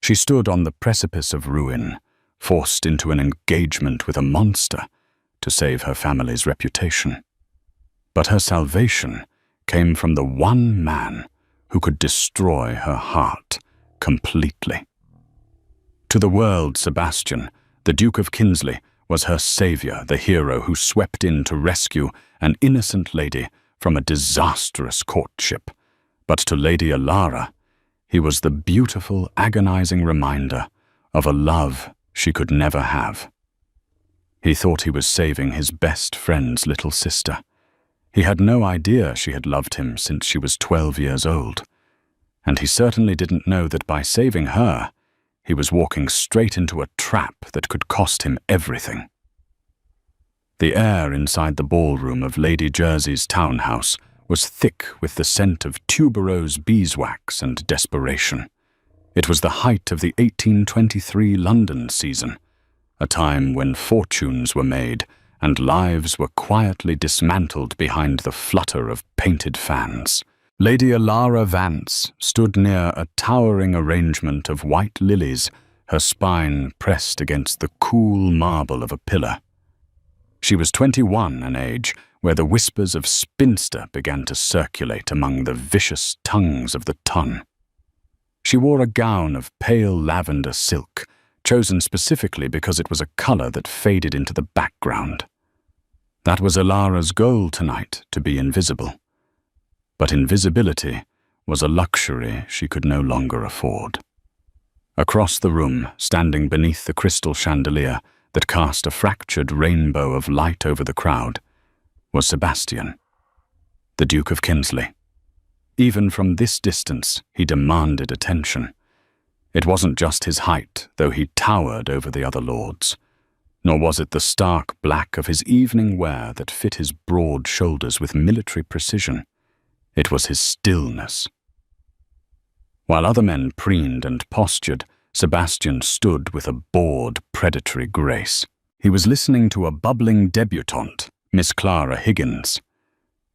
She stood on the precipice of ruin, forced into an engagement with a monster to save her family's reputation. But her salvation came from the one man who could destroy her heart completely. To the world, Sebastian, the Duke of Kinsley, was her savior, the hero who swept in to rescue an innocent lady from a disastrous courtship. But to Lady Alara, he was the beautiful, agonizing reminder of a love she could never have. He thought he was saving his best friend's little sister. He had no idea she had loved him since she was 12 years old. And he certainly didn't know that by saving her, he was walking straight into a trap that could cost him everything. The air inside the ballroom of Lady Jersey's townhouse was thick with the scent of tuberose beeswax and desperation. It was the height of the 1823 London season, a time when fortunes were made and lives were quietly dismantled behind the flutter of painted fans. Lady Alara Vance stood near a towering arrangement of white lilies, her spine pressed against the cool marble of a pillar. She was 21, an age where the whispers of spinster began to circulate among the vicious tongues of the ton. She wore a gown of pale lavender silk, chosen specifically because it was a color that faded into the background. That was Alara's goal tonight, to be invisible. But invisibility was a luxury she could no longer afford. Across the room, standing beneath the crystal chandelier that cast a fractured rainbow of light over the crowd, was Sebastian, the Duke of Kinsley. Even from this distance, he demanded attention. It wasn't just his height, though he towered over the other lords, nor was it the stark black of his evening wear that fit his broad shoulders with military precision. It was his stillness. While other men preened and postured, Sebastian stood with a bored, predatory grace. He was listening to a bubbling debutante, Miss Clara Higgins.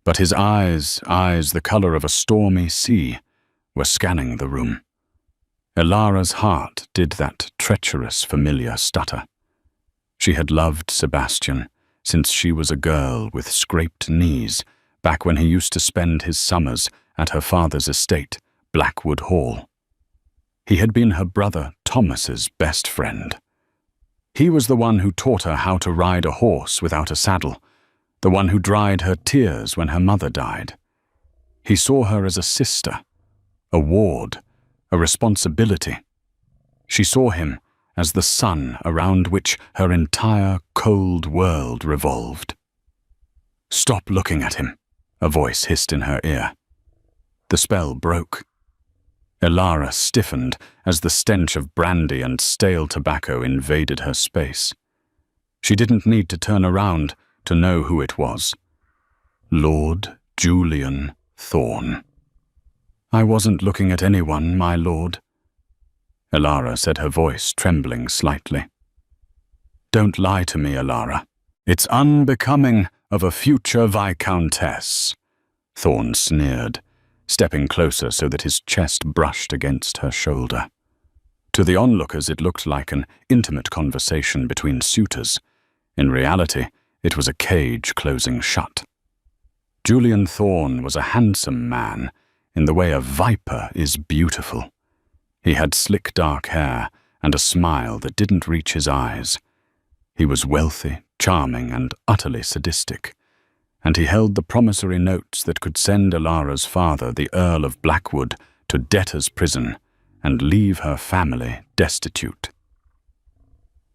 But his eyes the color of a stormy sea, were scanning the room. Alara's heart did that treacherous, familiar stutter. She had loved Sebastian since she was a girl with scraped knees, back when he used to spend his summers at her father's estate, Blackwood Hall. He had been her brother Thomas's best friend. He was the one who taught her how to ride a horse without a saddle, the one who dried her tears when her mother died. He saw her as a sister, a ward, a responsibility. She saw him as the sun around which her entire cold world revolved. "Stop looking at him," a voice hissed in her ear. The spell broke. Alara stiffened as the stench of brandy and stale tobacco invaded her space. She didn't need to turn around to know who it was. Lord Julian Thorne. "I wasn't looking at anyone, my lord," Alara said, her voice trembling slightly. "Don't lie to me, Alara. It's unbecoming of a future viscountess," Thorne sneered, stepping closer so that his chest brushed against her shoulder. To the onlookers, it looked like an intimate conversation between suitors. In reality, it was a cage closing shut. Julian Thorne was a handsome man, in the way a viper is beautiful. He had slick dark hair and a smile that didn't reach his eyes. He was wealthy, charming, and utterly sadistic, and he held the promissory notes that could send Alara's father, the Earl of Blackwood, to debtor's prison and leave her family destitute.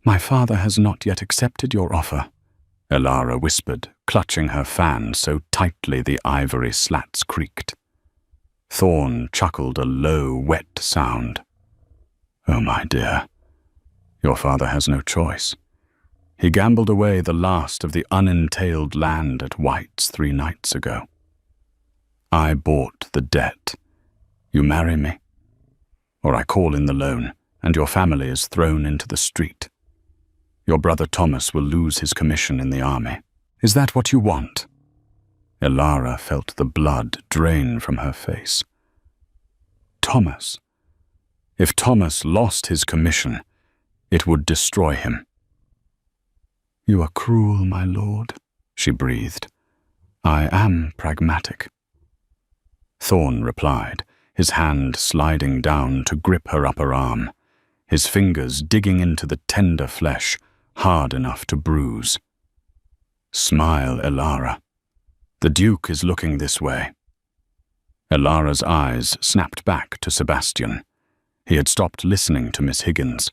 "My father has not yet accepted your offer," Alara whispered, clutching her fan so tightly the ivory slats creaked. Thorne chuckled a low, wet sound. "Oh, my dear, your father has no choice. He gambled away the last of the unentailed land at White's 3 nights ago. I bought the debt. You marry me, or I call in the loan, and your family is thrown into the street. Your brother Thomas will lose his commission in the army. Is that what you want?" Alara felt the blood drain from her face. "Thomas, If Thomas lost his commission, it would destroy him. "You are cruel, my lord," she breathed. "I am pragmatic." Thorn replied, his hand sliding down to grip her upper arm, his fingers digging into the tender flesh, hard enough to bruise. "Smile, Elara. The Duke is looking this way." Elara's eyes snapped back to Sebastian. He had stopped listening to Miss Higgins.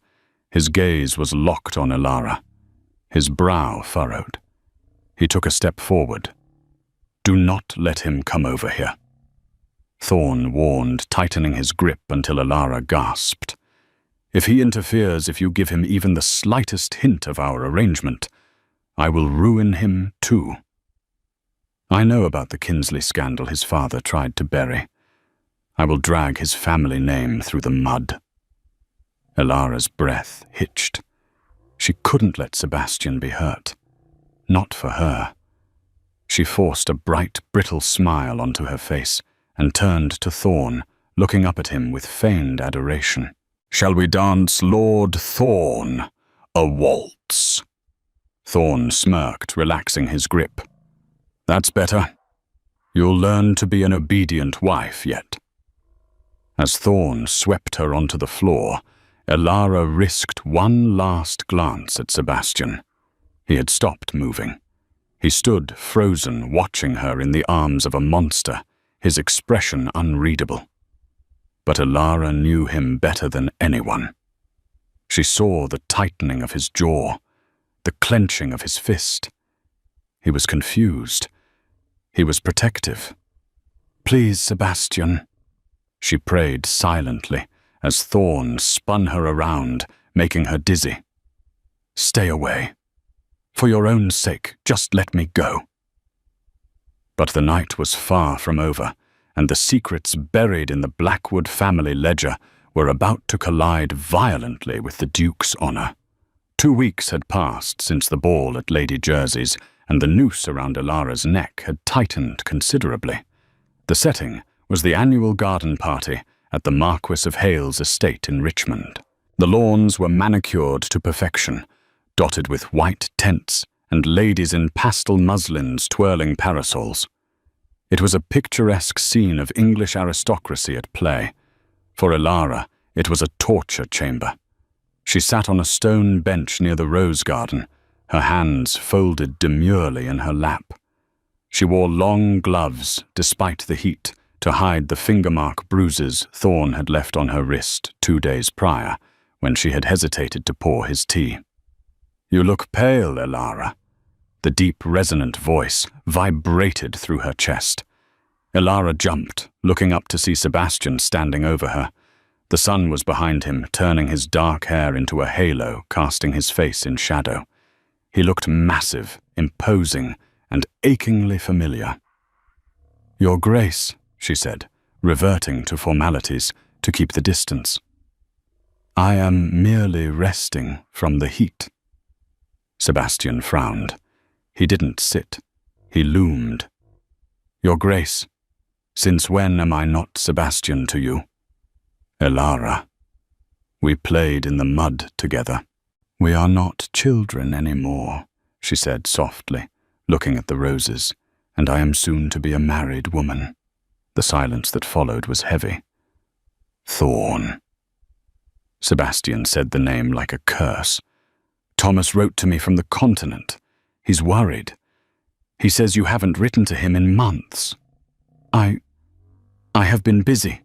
His gaze was locked on Elara. His brow furrowed. He took a step forward. "Do not let him come over here." Thorn warned, tightening his grip until Elara gasped. "If he interferes, if you give him even the slightest hint of our arrangement, I will ruin him too. I know about the Kinsley scandal his father tried to bury. I will drag his family name through the mud." Elara's breath hitched. She couldn't let Sebastian be hurt. Not for her. She forced a bright, brittle smile onto her face and turned to Thorn, looking up at him with feigned adoration. "Shall we dance Lord Thorn a waltz?" Thorn smirked, relaxing his grip. "That's better. You'll learn to be an obedient wife yet." As Thorn swept her onto the floor, Elara risked one last glance at Sebastian. He had stopped moving. He stood frozen, watching her in the arms of a monster, his expression unreadable. But Elara knew him better than anyone. She saw the tightening of his jaw, the clenching of his fist. He was confused. He was protective. "Please, Sebastian," she prayed silently as Thorn spun her around, making her dizzy. "Stay away. For your own sake, just let me go." But the night was far from over, and the secrets buried in the Blackwood family ledger were about to collide violently with the Duke's honor. 2 weeks had passed since the ball at Lady Jersey's, and the noose around Elara's neck had tightened considerably. The setting was the annual garden party at the Marquis of Hale's estate in Richmond. The lawns were manicured to perfection, dotted with white tents and ladies in pastel muslins twirling parasols. It was a picturesque scene of English aristocracy at play. For Elara, it was a torture chamber. She sat on a stone bench near the rose garden, her hands folded demurely in her lap. She wore long gloves, despite the heat, to hide the finger-mark bruises Thorn had left on her wrist 2 days prior, when she had hesitated to pour his tea. "You look pale, Elara." The deep, resonant voice vibrated through her chest. Elara jumped, looking up to see Sebastian standing over her. The sun was behind him, turning his dark hair into a halo, casting his face in shadow. He looked massive, imposing, and achingly familiar. "Your Grace," she said, reverting to formalities to keep the distance. "I am merely resting from the heat." Sebastian frowned. He didn't sit. He loomed. "Your Grace, since when am I not Sebastian to you?" "Elara. We played in the mud together." "We are not children anymore," she said softly, looking at the roses, "and I am soon to be a married woman." The silence that followed was heavy. "Thorn." Sebastian said the name like a curse. "Thomas wrote to me from the continent. He's worried. He says you haven't written to him in months." I have been busy.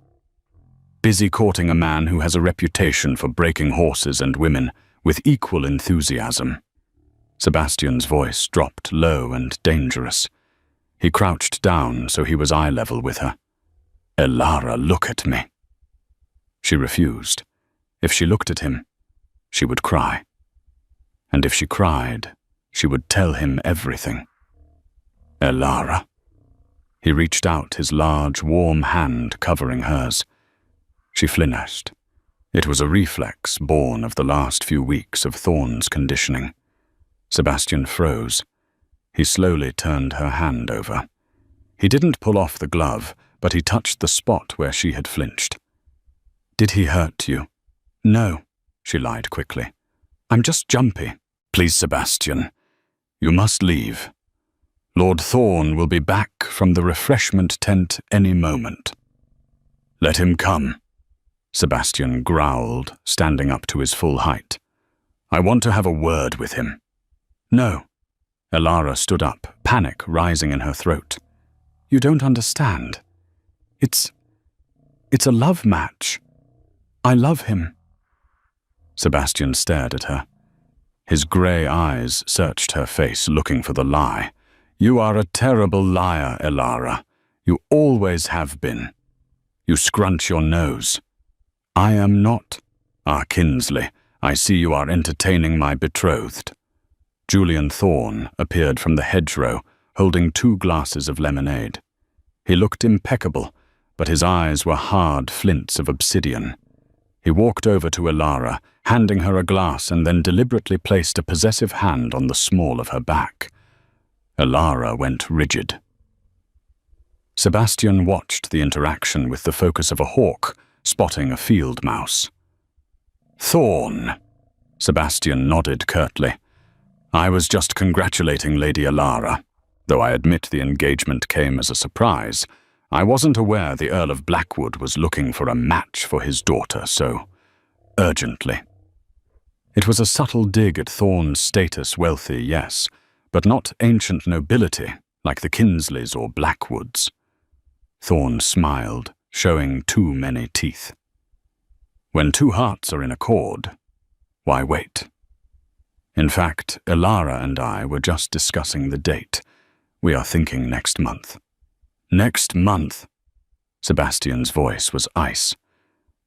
Busy courting a man who has a reputation for breaking horses and women with equal enthusiasm." Sebastian's voice dropped low and dangerous. He crouched down so he was eye level with her. "Elara, look at me." She refused. If she looked at him, she would cry. And if she cried, she would tell him everything. "Elara." He reached out, his large, warm hand covering hers. She flinched. It was a reflex born of the last few weeks of Thorn's conditioning. Sebastian froze. He slowly turned her hand over. He didn't pull off the glove, but he touched the spot where she had flinched. Did he hurt you? No, she lied quickly. I'm just jumpy. Please, Sebastian, you must leave. Lord Thorn will be back from the refreshment tent any moment. Let him come, Sebastian growled, standing up to his full height. I want to have a word with him. No. Elara stood up, panic rising in her throat. You don't understand. It's a love match. I love him. Sebastian stared at her. His grey eyes searched her face, looking for the lie. You are a terrible liar, Elara. You always have been. You scrunch your nose. I am not. Ah, Kinsley, I see you are entertaining my betrothed. Julian Thorn appeared from the hedgerow, holding 2 glasses of lemonade. He looked impeccable, but his eyes were hard flints of obsidian. He walked over to Elara, handing her a glass, and then deliberately placed a possessive hand on the small of her back. Elara went rigid. Sebastian watched the interaction with the focus of a hawk, spotting a field mouse. Thorn, Sebastian nodded curtly. I was just congratulating Lady Elara. Though I admit the engagement came as a surprise, I wasn't aware the Earl of Blackwood was looking for a match for his daughter so urgently. It was a subtle dig at Thorn's status, wealthy, yes, but not ancient nobility like the Kinsleys or Blackwoods. Thorn smiled, showing too many teeth. When 2 hearts are in accord, why wait? In fact, Elara and I were just discussing the date. We are thinking next month. Next month? Sebastian's voice was ice.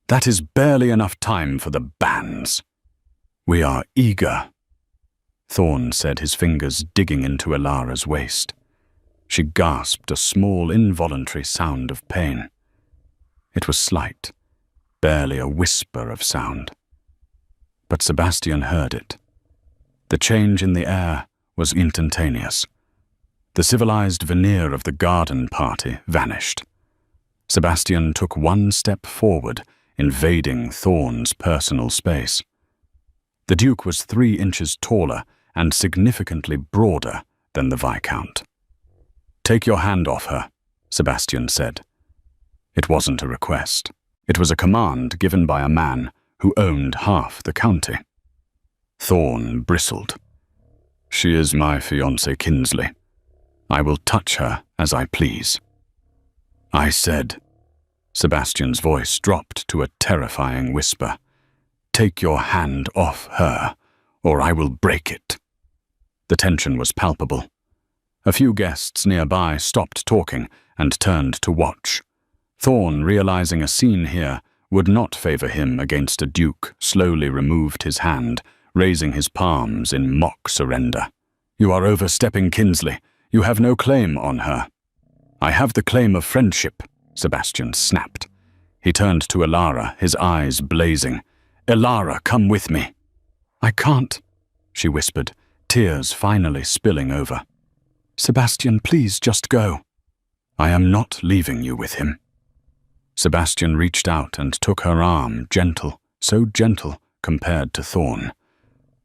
That is barely enough time for the banns. We are eager. Thorn said, his fingers digging into Elara's waist. She gasped a small, involuntary sound of pain. It was slight, barely a whisper of sound. But Sebastian heard it. The change in the air was instantaneous. The civilized veneer of the garden party vanished. Sebastian took 1 step forward, invading Thorn's personal space. The Duke was 3 inches taller and significantly broader than the Viscount. Take your hand off her, Sebastian said. It wasn't a request. It was a command given by a man who owned half the county. Thorn bristled. She is my fiancée Kinsley. I will touch her as I please. I said. Sebastian's voice dropped to a terrifying whisper. Take your hand off her, or I will break it. The tension was palpable. A few guests nearby stopped talking and turned to watch. Thorn, realizing a scene here would not favor him against a duke, slowly removed his hand, raising his palms in mock surrender. You are overstepping, Kinsley. You have no claim on her. I have the claim of friendship, Sebastian snapped. He turned to Elara, his eyes blazing. Elara, come with me. I can't, she whispered, tears finally spilling over. Sebastian, please just go. I am not leaving you with him. Sebastian reached out and took her arm, gentle, so gentle compared to Thorn.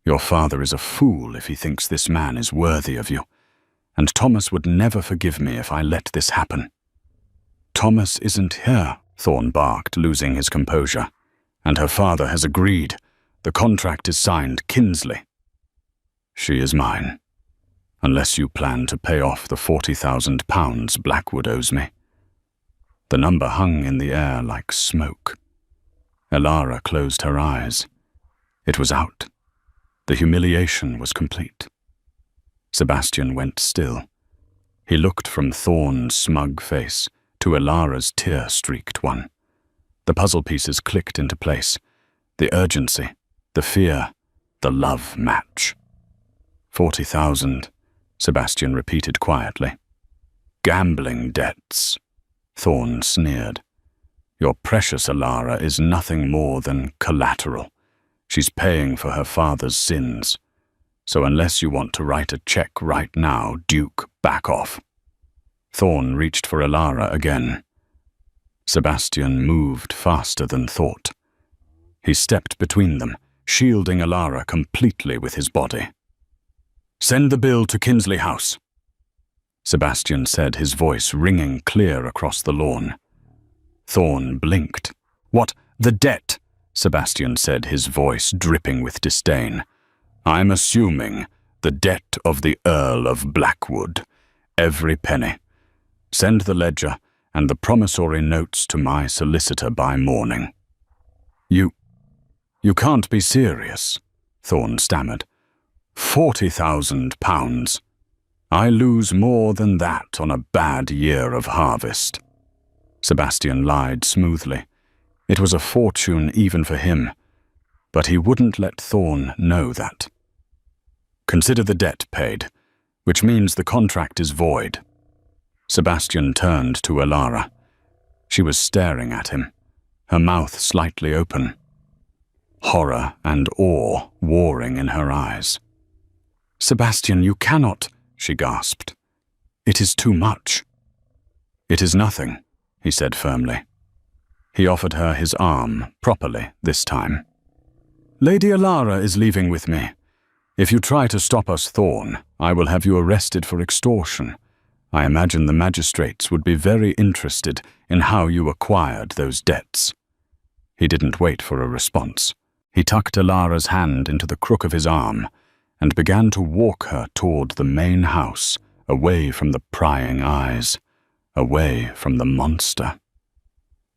Your father is a fool if he thinks this man is worthy of you, and Thomas would never forgive me if I let this happen. Thomas isn't here, Thorn barked, losing his composure. And her father has agreed. The contract is signed, Kinsley. She is mine, unless you plan to pay off the £40,000 Blackwood owes me. The number hung in the air like smoke. Elara closed her eyes. It was out. The humiliation was complete. Sebastian went still. He looked from Thorn's smug face to Elara's tear-streaked one. The puzzle pieces clicked into place. The urgency, the fear, the love match. 40,000, Sebastian repeated quietly. Gambling debts, Thorn sneered. Your precious Elara is nothing more than collateral. She's paying for her father's sins. So unless you want to write a check right now, Duke, back off. Thorn reached for Elara again. Sebastian moved faster than thought. He stepped between them, shielding Alara completely with his body. "Send the bill to Kinsley House," Sebastian said, his voice ringing clear across the lawn. Thorne blinked. "What? The debt?" Sebastian said, his voice dripping with disdain. "I'm assuming the debt of the Earl of Blackwood. Every penny. Send the ledger and the promissory notes to my solicitor by morning." You can't be serious," Thorne stammered. £40,000. I lose more than that on a bad year of harvest." Sebastian lied smoothly. It was a fortune even for him, but he wouldn't let Thorne know that. "Consider the debt paid, which means the contract is void." Sebastian turned to Alara. She was staring at him, her mouth slightly open, horror and awe warring in her eyes. "Sebastian, you cannot," she gasped. "It is too much." "It is nothing," he said firmly. He offered her his arm, properly this time. "Lady Alara is leaving with me. If you try to stop us, Thorne, I will have you arrested for extortion. I imagine the magistrates would be very interested in how you acquired those debts." He didn't wait for a response. He tucked Alara's hand into the crook of his arm and began to walk her toward the main house, away from the prying eyes, away from the monster.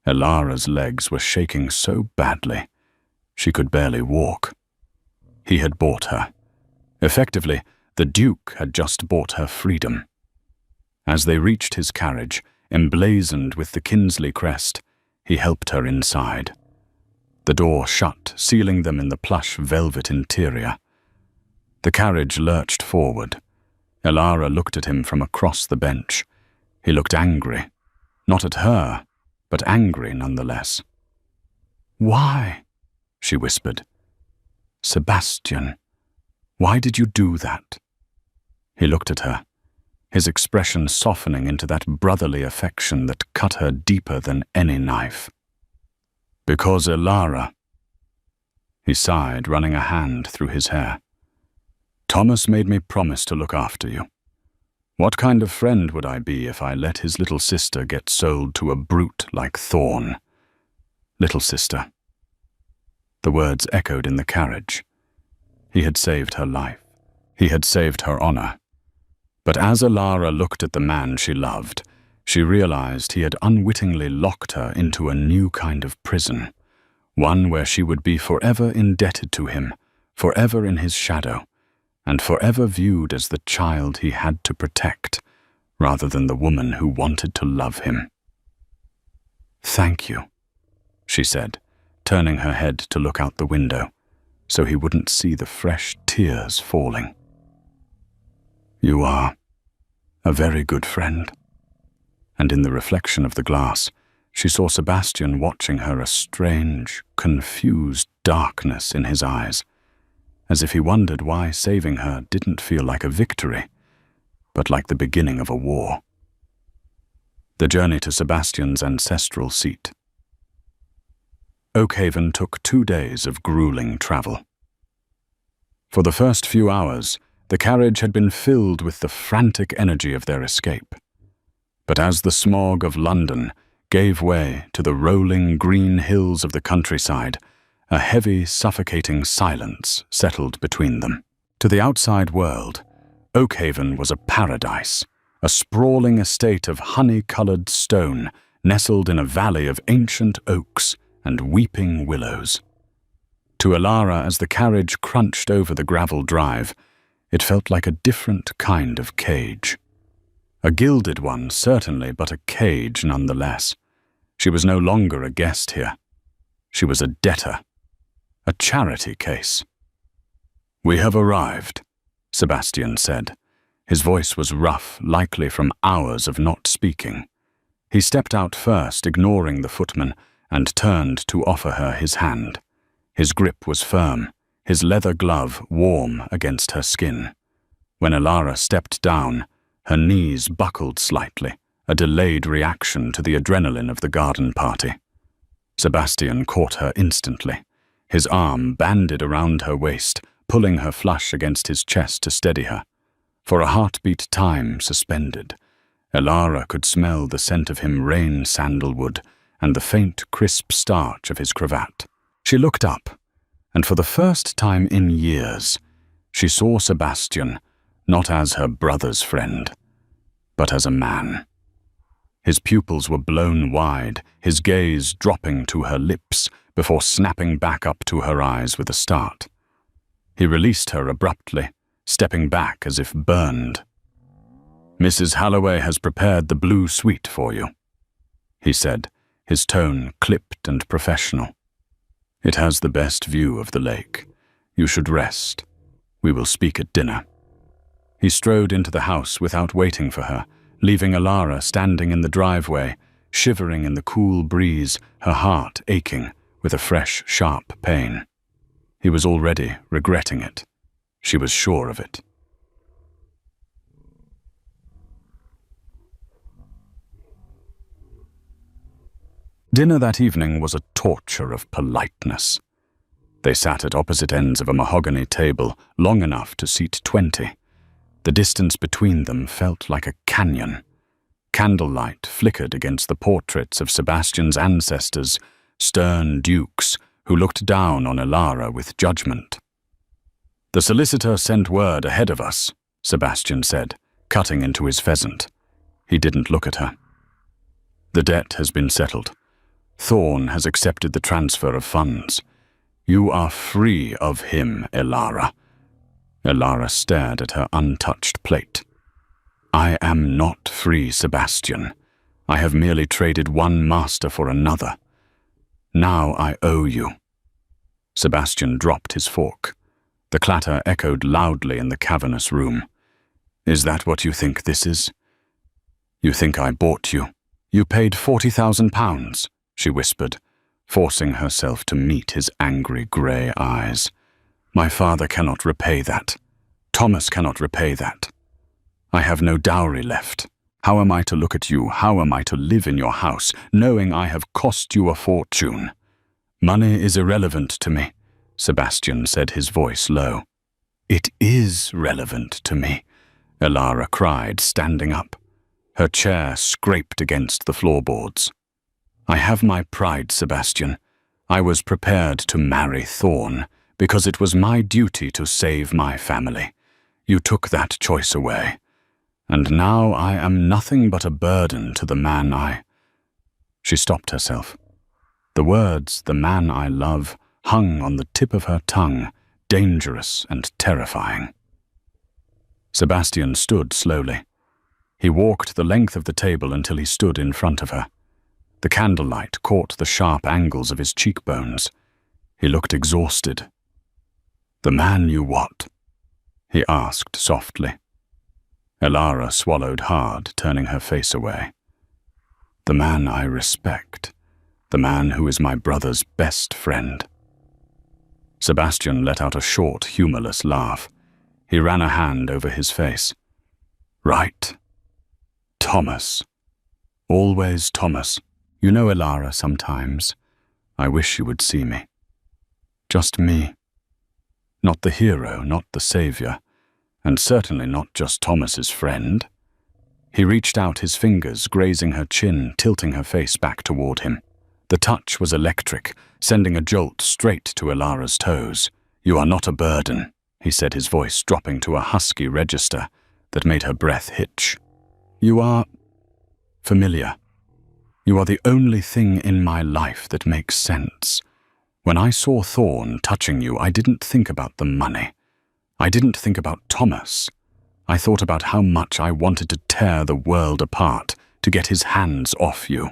Alara's legs were shaking so badly, she could barely walk. He had bought her. Effectively, the Duke had just bought her freedom. As they reached his carriage, emblazoned with the Kinsley crest, he helped her inside. The door shut, sealing them in the plush velvet interior. The carriage lurched forward. Alara looked at him from across the bench. He looked angry. Not at her, but angry nonetheless. "Why?" she whispered. "Sebastian, why did you do that?" He looked at her, his expression softening into that brotherly affection that cut her deeper than any knife. "Because Alara," he sighed, running a hand through his hair. "Thomas made me promise to look after you. What kind of friend would I be if I let his little sister get sold to a brute like Thorne? Little sister." The words echoed in the carriage. He had saved her life. He had saved her honor. But as Alara looked at the man she loved, she realized he had unwittingly locked her into a new kind of prison, one where she would be forever indebted to him, forever in his shadow, and forever viewed as the child he had to protect, rather than the woman who wanted to love him. "Thank you," she said, turning her head to look out the window, so he wouldn't see the fresh tears falling. "You are a very good friend." And in the reflection of the glass, she saw Sebastian watching her, a strange, confused darkness in his eyes, as if he wondered why saving her didn't feel like a victory, but like the beginning of a war. The journey to Sebastian's ancestral seat. Oakhaven took 2 days of grueling travel. For the first few hours, the carriage had been filled with the frantic energy of their escape. But as the smog of London gave way to the rolling green hills of the countryside, a heavy, suffocating silence settled between them. To the outside world, Oakhaven was a paradise, a sprawling estate of honey-colored stone nestled in a valley of ancient oaks and weeping willows. To Alara, as the carriage crunched over the gravel drive, it felt like a different kind of cage. A gilded one, certainly, but a cage nonetheless. She was no longer a guest here. She was a debtor. A charity case. "We have arrived," Sebastian said. His voice was rough, likely from hours of not speaking. He stepped out first, ignoring the footman, and turned to offer her his hand. His grip was firm, his leather glove warm against her skin. When Alara stepped down, her knees buckled slightly, a delayed reaction to the adrenaline of the garden party. Sebastian caught her instantly. His arm banded around her waist, pulling her flush against his chest to steady her. For a heartbeat time suspended, Elara could smell the scent of him rain sandalwood and the faint, crisp starch of his cravat. She looked up, and for the first time in years, she saw Sebastian not as her brother's friend, but as a man. His pupils were blown wide, his gaze dropping to her lips before snapping back up to her eyes with a start. He released her abruptly, stepping back as if burned. "Mrs. Halloway has prepared the blue suite for you," he said, his tone clipped and professional. "It has the best view of the lake. You should rest. We will speak at dinner." He strode into the house without waiting for her, leaving Elara standing in the driveway, shivering in the cool breeze, her heart aching with a fresh, sharp pain. He was already regretting it. She was sure of it. Dinner that evening was a torture of politeness. They sat at opposite ends of a mahogany table, long enough to seat 20. The distance between them felt like a canyon. Candlelight flickered against the portraits of Sebastian's ancestors, stern dukes who looked down on Elara with judgment. "The solicitor sent word ahead of us," Sebastian said, cutting into his pheasant. He didn't look at her. "The debt has been settled. Thorn has accepted the transfer of funds. You are free of him, Elara." Elara stared at her untouched plate. "I am not free, Sebastian. I have merely traded one master for another. Now I owe you." Sebastian dropped his fork. The clatter echoed loudly in the cavernous room. "Is that what you think this is? You think I bought you? You paid £40,000, she whispered, forcing herself to meet his angry grey eyes. "My father cannot repay that. Thomas cannot repay that. I have no dowry left. How am I to look at you? How am I to live in your house, knowing I have cost you a fortune?" "Money is irrelevant to me," Sebastian said, his voice low. "It is relevant to me," Elara cried, standing up. Her chair scraped against the floorboards. "I have my pride, Sebastian. I was prepared to marry Thorn because it was my duty to save my family. You took that choice away. And now I am nothing but a burden to the man I—" She stopped herself. The words, "the man I love," hung on the tip of her tongue, dangerous and terrifying. Sebastian stood slowly. He walked the length of the table until he stood in front of her. The candlelight caught the sharp angles of his cheekbones. He looked exhausted. "The man you what?" he asked softly. Elara swallowed hard, turning her face away. "The man I respect. The man who is my brother's best friend." Sebastian let out a short, humorless laugh. He ran a hand over his face. "Right. Thomas. Always Thomas. You know, Elara, sometimes I wish you would see me. Just me. Not the hero, not the savior, and certainly not just Thomas's friend." He reached out his fingers, grazing her chin, tilting her face back toward him. The touch was electric, sending a jolt straight to Elara's toes. "You are not a burden," he said, his voice dropping to a husky register that made her breath hitch. "You are familiar. You are the only thing in my life that makes sense. When I saw Thorn touching you, I didn't think about the money. I didn't think about Thomas. I thought about how much I wanted to tear the world apart to get his hands off you."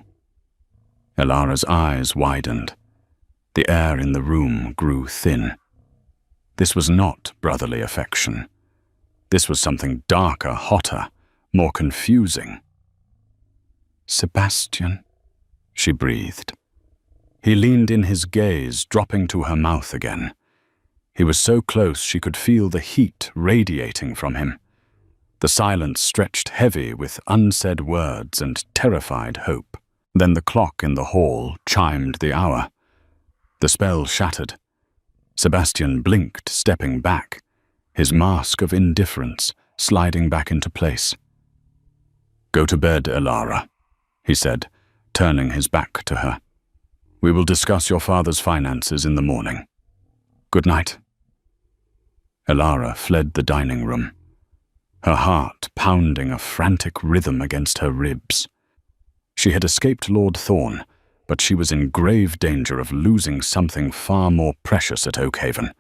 Elara's eyes widened. The air in the room grew thin. This was not brotherly affection. This was something darker, hotter, more confusing. "Sebastian," she breathed. He leaned in, his gaze dropping to her mouth again. He was so close she could feel the heat radiating from him. The silence stretched heavy with unsaid words and terrified hope. Then the clock in the hall chimed the hour. The spell shattered. Sebastian blinked, stepping back, his mask of indifference sliding back into place. "Go to bed, Elara," he said, turning his back to her. "We will discuss your father's finances in the morning. Good night." Elara fled the dining room, her heart pounding a frantic rhythm against her ribs. She had escaped Lord Thorn, but she was in grave danger of losing something far more precious at Oakhaven.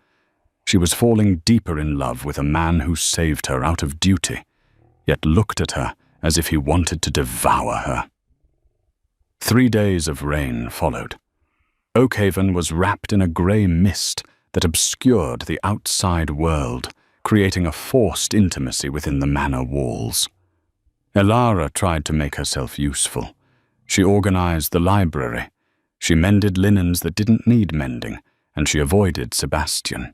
She was falling deeper in love with a man who saved her out of duty, yet looked at her as if he wanted to devour her. 3 days of rain followed. Oakhaven was wrapped in a grey mist that obscured the outside world, creating a forced intimacy within the manor walls. Elara tried to make herself useful. She organized the library. She mended linens that didn't need mending, and she avoided Sebastian.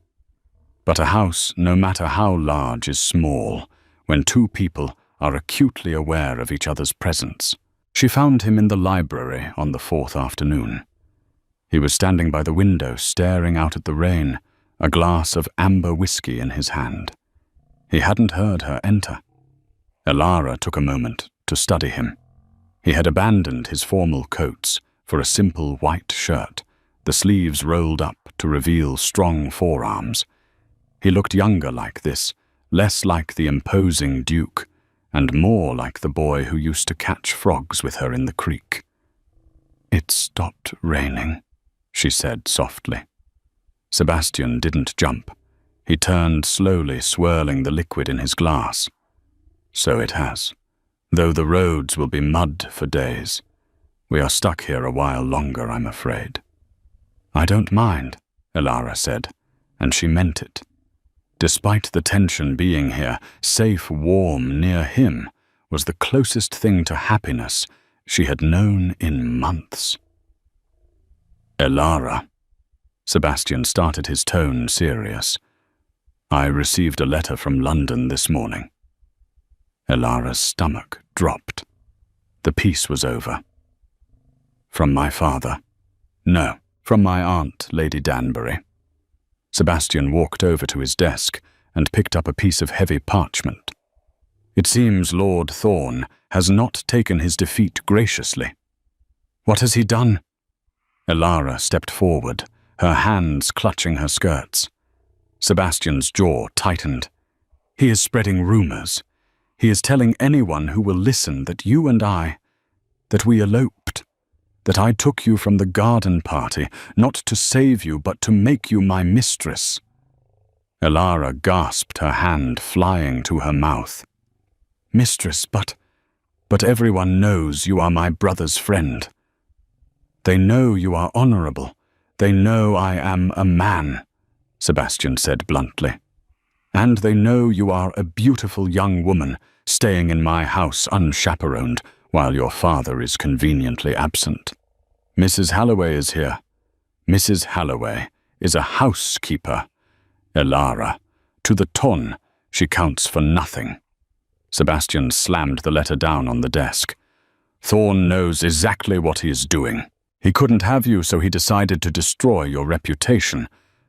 But a house, no matter how large, is small when two people are acutely aware of each other's presence. She found him in the library on the 4th afternoon. He was standing by the window, staring out at the rain, a glass of amber whiskey in his hand. He hadn't heard her enter. Elara took a moment to study him. He had abandoned his formal coats for a simple white shirt, the sleeves rolled up to reveal strong forearms. He looked younger like this, less like the imposing duke, and more like the boy who used to catch frogs with her in the creek. "It stopped raining," she said softly. Sebastian didn't jump. He turned slowly, swirling the liquid in his glass. "So it has, though the roads will be mud for days. We are stuck here a while longer, I'm afraid." "I don't mind," Elara said, and she meant it. Despite the tension, being here, safe, warm, near him, was the closest thing to happiness she had known in months. "Elara," Sebastian started, his tone serious. "I received a letter from London this morning." Elara's stomach dropped. The piece was over. "From my father?" "No, from my aunt, Lady Danbury." Sebastian walked over to his desk and picked up a piece of heavy parchment. "It seems Lord Thorn has not taken his defeat graciously." "What has he done?" Elara stepped forward, her hands clutching her skirts. Sebastian's jaw tightened. "He is spreading rumors. He is telling anyone who will listen that you and that we eloped, that I took you from the garden party, not to save you, but to make you my mistress." Elara gasped, her hand flying to her mouth. "Mistress, but everyone knows you are my brother's friend. They know you are honorable. They know I am a man," Sebastian said bluntly. "And they know you are a beautiful young woman staying in my house unchaperoned while your father is conveniently absent. Mrs. Halloway is here. Mrs. Halloway is a housekeeper. Elara, to the ton, she counts for nothing." Sebastian slammed the letter down on the desk. "Thorn knows exactly what he is doing. He couldn't have you, so he decided to destroy your reputation,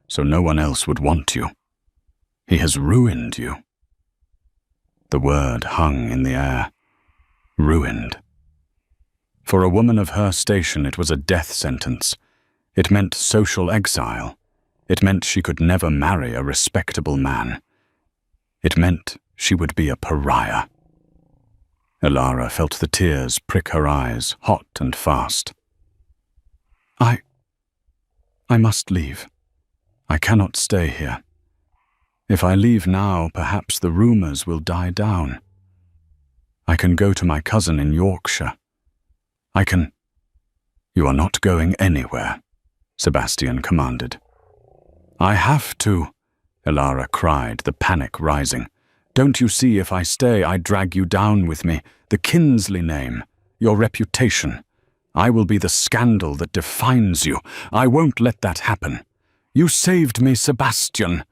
so no one else would want you. He has ruined you." The word hung in the air. Ruined. For a woman of her station, it was a death sentence. It meant social exile. It meant she could never marry a respectable man. It meant she would be a pariah. Elara felt the tears prick her eyes, hot and fast. I must leave. I cannot stay here. If I leave now, perhaps the rumors will die down. I can go to my cousin in Yorkshire. "You are not going anywhere," Sebastian commanded. "I have to," Elara cried, the panic rising. "Don't you see, if I stay, I drag you down with me, the Kinsley name, your reputation. I will be the scandal that defines you. I won't let that happen. You saved me, Sebastian.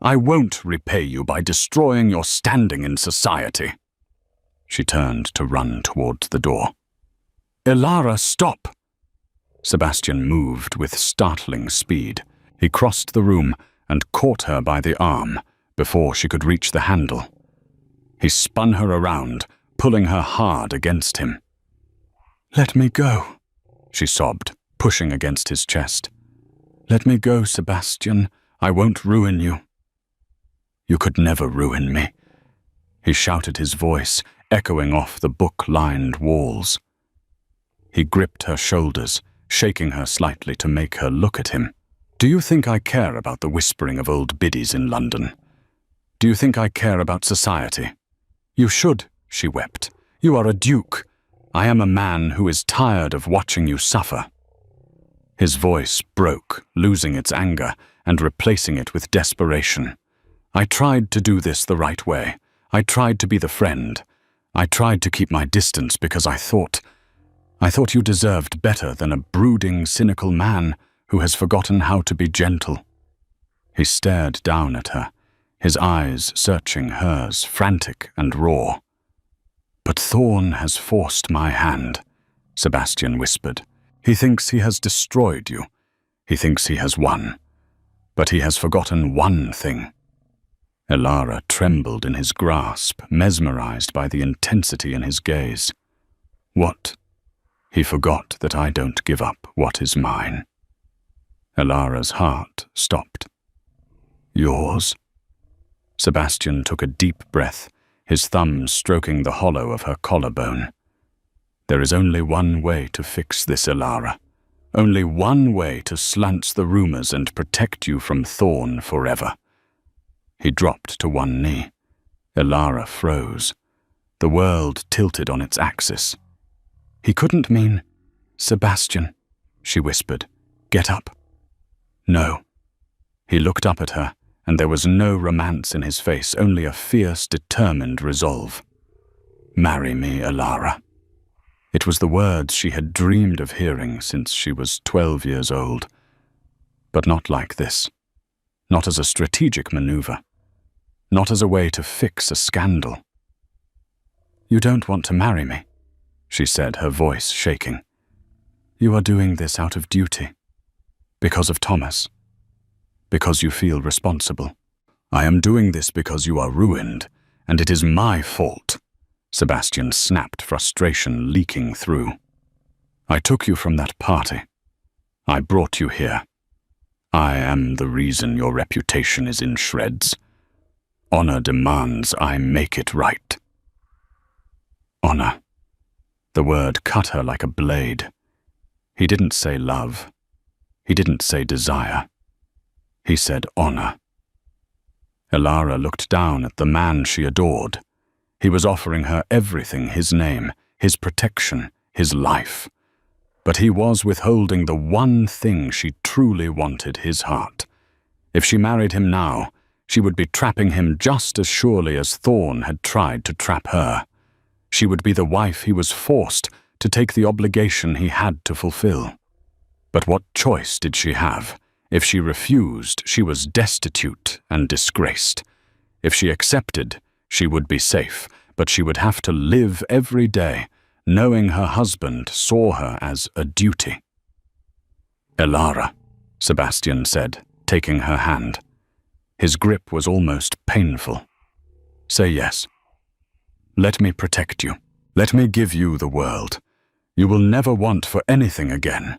I won't repay you by destroying your standing in society." She turned to run towards the door. "Elara, stop!" Sebastian moved with startling speed. He crossed the room and caught her by the arm before she could reach the handle. He spun her around, pulling her hard against him. "Let me go," she sobbed, pushing against his chest. "Let me go, Sebastian. I won't ruin you." "You could never ruin me," he shouted, his voice echoing off the book-lined walls. He gripped her shoulders, shaking her slightly to make her look at him. "Do you think I care about the whispering of old biddies in London? Do you think I care about society?" "You should," she wept. "You are a duke. I am a man who is tired of watching you suffer." His voice broke, losing its anger and replacing it with desperation. "I tried to do this the right way. I tried to be the friend. I tried to keep my distance because I thought you deserved better than a brooding, cynical man who has forgotten how to be gentle." He stared down at her, his eyes searching hers, frantic and raw. "But Thorn has forced my hand," Sebastian whispered. "He thinks he has destroyed you. He thinks he has won. But he has forgotten one thing." Elara trembled in his grasp, mesmerized by the intensity in his gaze. "What?" "He forgot that I don't give up what is mine." Elara's heart stopped. "Yours?" Sebastian took a deep breath, his thumb stroking the hollow of her collarbone. "There is only one way to fix this, Elara. Only one way to slant the rumors and protect you from Thorn forever." He dropped to one knee. Elara froze. The world tilted on its axis. "He couldn't mean—" "Sebastian," she whispered. "Get up." "No." He looked up at her, and there was no romance in his face, only a fierce, determined resolve. "Marry me, Elara." It was the words she had dreamed of hearing since she was 12 years old. But not like this. Not as a strategic maneuver. Not as a way to fix a scandal. "You don't want to marry me," she said, her voice shaking. "You are doing this out of duty. Because of Thomas. Because you feel responsible." "I am doing this because you are ruined, and it is my fault," Sebastian snapped, frustration leaking through. "I took you from that party. I brought you here. I am the reason your reputation is in shreds. Honor demands I make it right." Honor. The word cut her like a blade. He didn't say love. He didn't say desire. He said honor. Elara looked down at the man she adored. He was offering her everything, his name, his protection, his life. But he was withholding the one thing she truly wanted, his heart. If she married him now, she would be trapping him just as surely as Thorn had tried to trap her. She would be the wife he was forced to take the obligation he had to fulfill. But what choice did she have? If she refused, she was destitute and disgraced. If she accepted, she would be safe, but she would have to live every day, knowing her husband saw her as a duty. "Elara," Sebastian said, taking her hand. His grip was almost painful. "Say yes. Let me protect you. Let me give you the world. You will never want for anything again.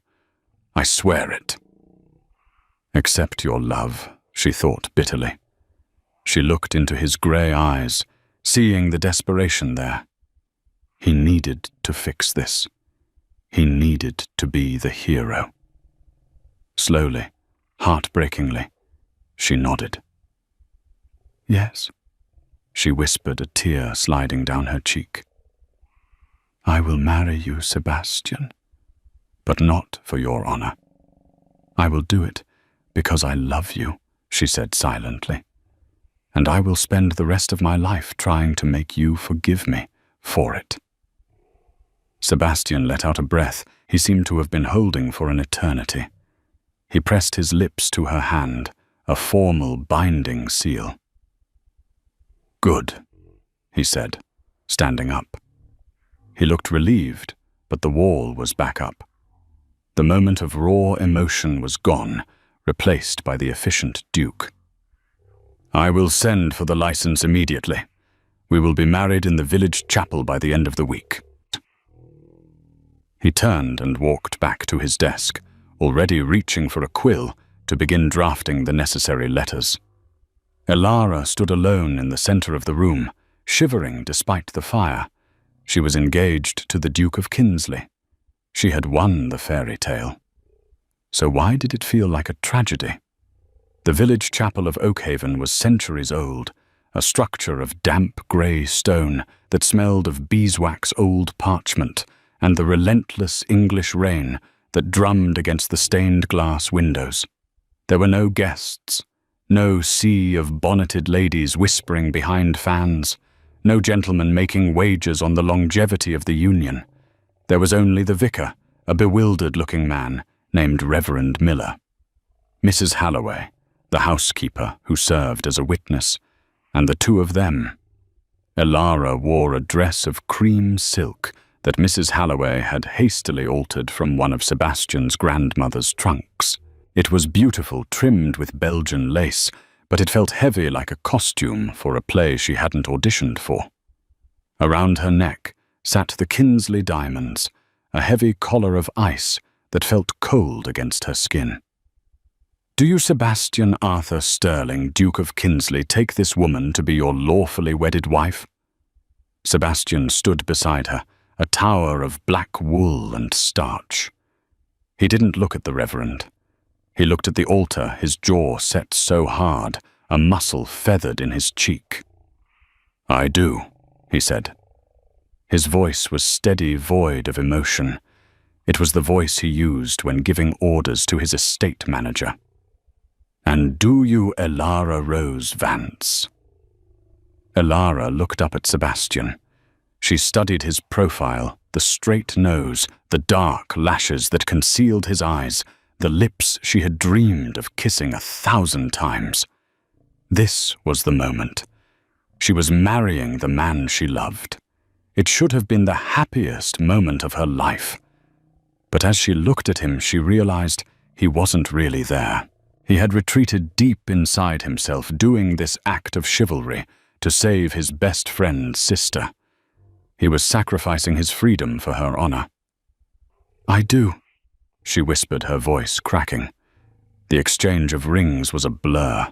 I swear it." "Except your love," she thought bitterly. She looked into his grey eyes, seeing the desperation there. He needed to fix this. He needed to be the hero. Slowly, heartbreakingly, she nodded. "Yes," she whispered, a tear sliding down her cheek. "I will marry you, Sebastian, but not for your honor. I will do it because I love you," she said silently. "And I will spend the rest of my life trying to make you forgive me for it." Sebastian let out a breath he seemed to have been holding for an eternity. He pressed his lips to her hand, a formal binding seal. "Good," he said, standing up. He looked relieved, but the wall was back up. The moment of raw emotion was gone, replaced by the efficient Duke. "I will send for the license immediately. We will be married in the village chapel by the end of the week." He turned and walked back to his desk, already reaching for a quill to begin drafting the necessary letters. Elara stood alone in the center of the room, shivering despite the fire. She was engaged to the Duke of Kinsley. She had won the fairy tale. So why did it feel like a tragedy? The village chapel of Oakhaven was centuries old, a structure of damp grey stone that smelled of beeswax old parchment and the relentless English rain that drummed against the stained glass windows. There were no guests, no sea of bonneted ladies whispering behind fans, no gentlemen making wagers on the longevity of the union. There was only the vicar, a bewildered-looking man named Reverend Miller. Mrs. Halloway, the housekeeper who served as a witness, and the two of them. Elara wore a dress of cream silk that Mrs. Halloway had hastily altered from one of Sebastian's grandmother's trunks. It was beautiful, trimmed with Belgian lace, but it felt heavy like a costume for a play she hadn't auditioned for. Around her neck sat the Kinsley diamonds, a heavy collar of ice that felt cold against her skin. "Do you, Sebastian Arthur Sterling, Duke of Kinsley, take this woman to be your lawfully wedded wife?" Sebastian stood beside her, a tower of black wool and starch. He didn't look at the Reverend. He looked at the altar, his jaw set so hard, a muscle feathered in his cheek. "I do," he said. His voice was steady, void of emotion. It was the voice he used when giving orders to his estate manager. "And do you, Elara Rose Vance?" Elara looked up at Sebastian. She studied his profile, the straight nose, the dark lashes that concealed his eyes, the lips she had dreamed of kissing 1,000 times. This was the moment. She was marrying the man she loved. It should have been the happiest moment of her life. But as she looked at him, she realized he wasn't really there. He had retreated deep inside himself, doing this act of chivalry to save his best friend's sister. He was sacrificing his freedom for her honor. "I do," she whispered, her voice cracking. The exchange of rings was a blur.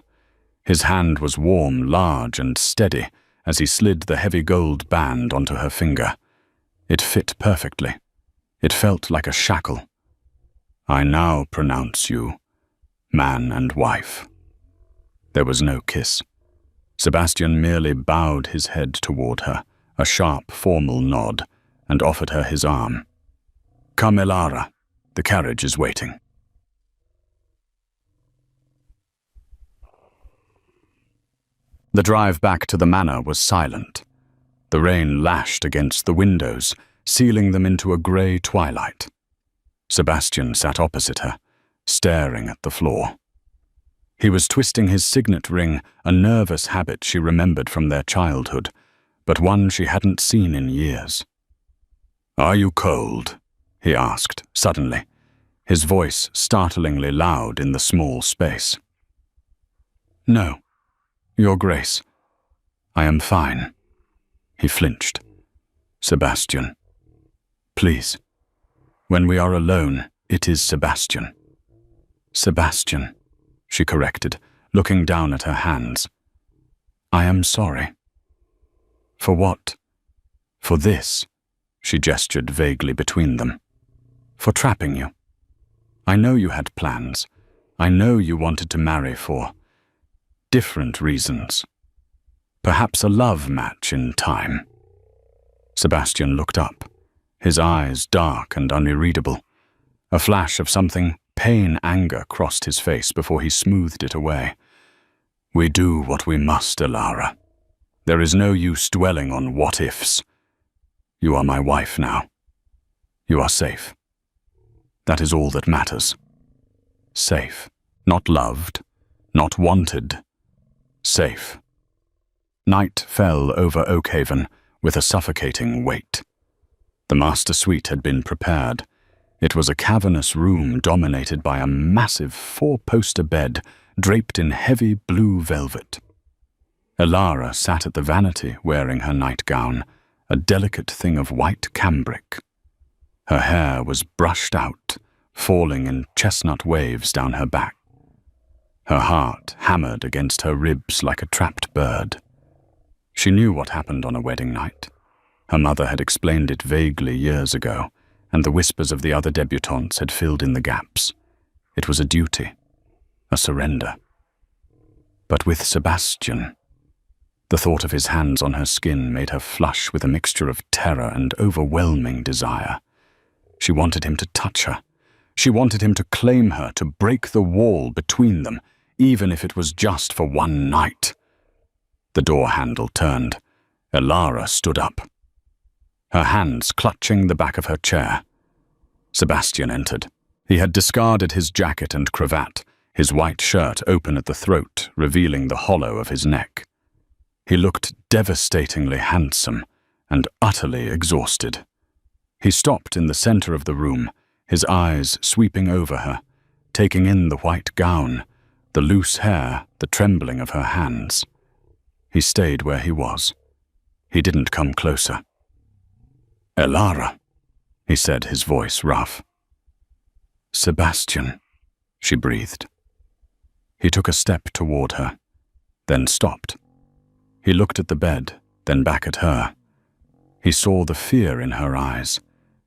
His hand was warm, large, and steady as he slid the heavy gold band onto her finger. It fit perfectly. It felt like a shackle. "I now pronounce you man and wife." There was no kiss. Sebastian merely bowed his head toward her, a sharp, formal nod, and offered her his arm. "Come, Elara. The carriage is waiting." The drive back to the manor was silent. The rain lashed against the windows, sealing them into a grey twilight. Sebastian sat opposite her, staring at the floor. He was twisting his signet ring, a nervous habit she remembered from their childhood, but one she hadn't seen in years. "Are you cold?" he asked, suddenly, his voice startlingly loud in the small space. "No, Your Grace. I am fine." He flinched. "Sebastian. Please. When we are alone, it is Sebastian." "Sebastian," she corrected, looking down at her hands. "I am sorry." "For what?" "For this," she gestured vaguely between them. "For trapping you. I know you had plans. I know you wanted to marry for different reasons. Perhaps a love match in time." Sebastian looked up, his eyes dark and unreadable. A flash of something, anger crossed his face before he smoothed it away. "We do what we must, Elara. There is no use dwelling on what-ifs. You are my wife now. You are safe. That is all that matters. Safe. Not loved. Not wanted. Safe." Night fell over Oakhaven with a suffocating weight. The master suite had been prepared. It was a cavernous room dominated by a massive four-poster bed draped in heavy blue velvet. Elara sat at the vanity wearing her nightgown, a delicate thing of white cambric. Her hair was brushed out, falling in chestnut waves down her back. Her heart hammered against her ribs like a trapped bird. She knew what happened on a wedding night. Her mother had explained it vaguely years ago, and the whispers of the other debutantes had filled in the gaps. It was a duty, a surrender. But with Sebastian, the thought of his hands on her skin made her flush with a mixture of terror and overwhelming desire. She wanted him to touch her. She wanted him to claim her, to break the wall between them, even if it was just for one night. The door handle turned. Elara stood up, her hands clutching the back of her chair. Sebastian entered. He had discarded his jacket and cravat, his white shirt open at the throat, revealing the hollow of his neck. He looked devastatingly handsome and utterly exhausted. He stopped in the center of the room, his eyes sweeping over her, taking in the white gown, the loose hair, the trembling of her hands. He stayed where he was. He didn't come closer. "Elara," he said, his voice rough. "Sebastian," she breathed. He took a step toward her, then stopped. He looked at the bed, then back at her. He saw the fear in her eyes,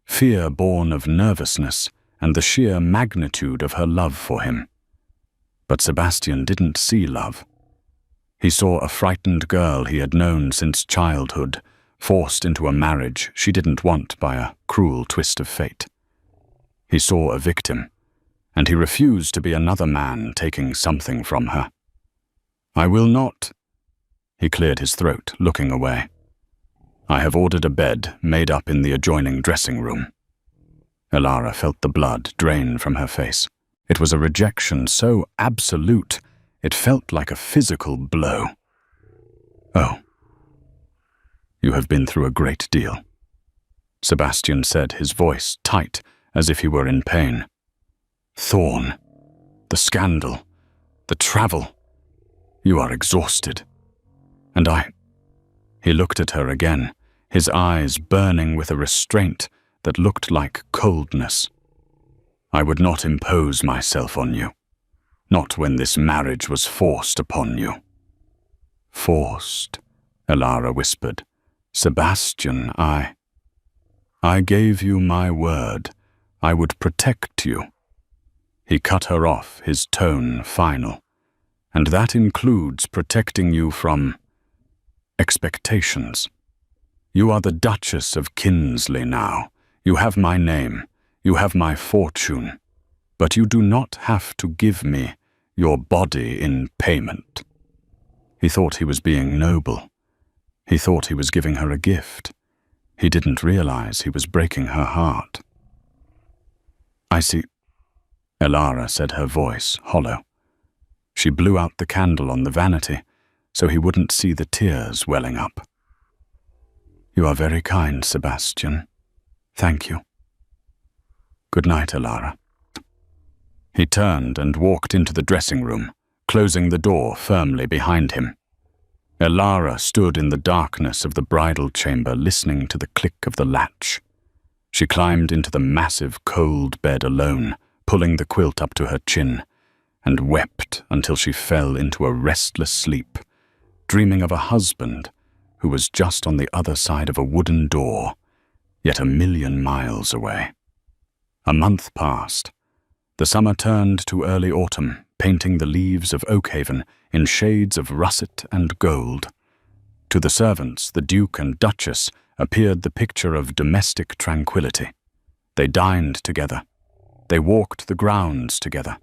fear born of nervousness and the sheer magnitude of her love for him. But Sebastian didn't see love. He saw a frightened girl he had known since childhood, forced into a marriage she didn't want by a cruel twist of fate. He saw a victim, and he refused to be another man taking something from her. "I will not." He cleared his throat, looking away. "I have ordered a bed made up in the adjoining dressing room." Elara felt the blood drain from her face. It was a rejection so absolute, it felt like a physical blow. "Oh, you have been through a great deal," Sebastian said, his voice tight, as if he were in pain. "Thorn, the scandal, the travel. You are exhausted. And I—" He looked at her again, his eyes burning with a restraint that looked like coldness. "I would not impose myself on you. Not when this marriage was forced upon you." "Forced," Elara whispered. "Sebastian, I gave you my word. I would protect you." He cut her off, his tone final. "And that includes protecting you from expectations. You are the Duchess of Kinsley now. You have my name. You have my fortune. But you do not have to give me your body in payment." He thought he was being noble. He thought he was giving her a gift. He didn't realize he was breaking her heart. "I see," Elara said, her voice hollow. She blew out the candle on the vanity so he wouldn't see the tears welling up. "You are very kind, Sebastian. Thank you. Good night, Elara." He turned and walked into the dressing room, closing the door firmly behind him. Elara stood in the darkness of the bridal chamber, listening to the click of the latch. She climbed into the massive, cold bed alone, pulling the quilt up to her chin, and wept until she fell into a restless sleep, dreaming of a husband who was just on the other side of a wooden door, yet 1,000,000 miles away. A month passed. The summer turned to early autumn, painting the leaves of Oakhaven in shades of russet and gold. To the servants, the Duke and Duchess appeared the picture of domestic tranquility. They dined together. They walked the grounds together.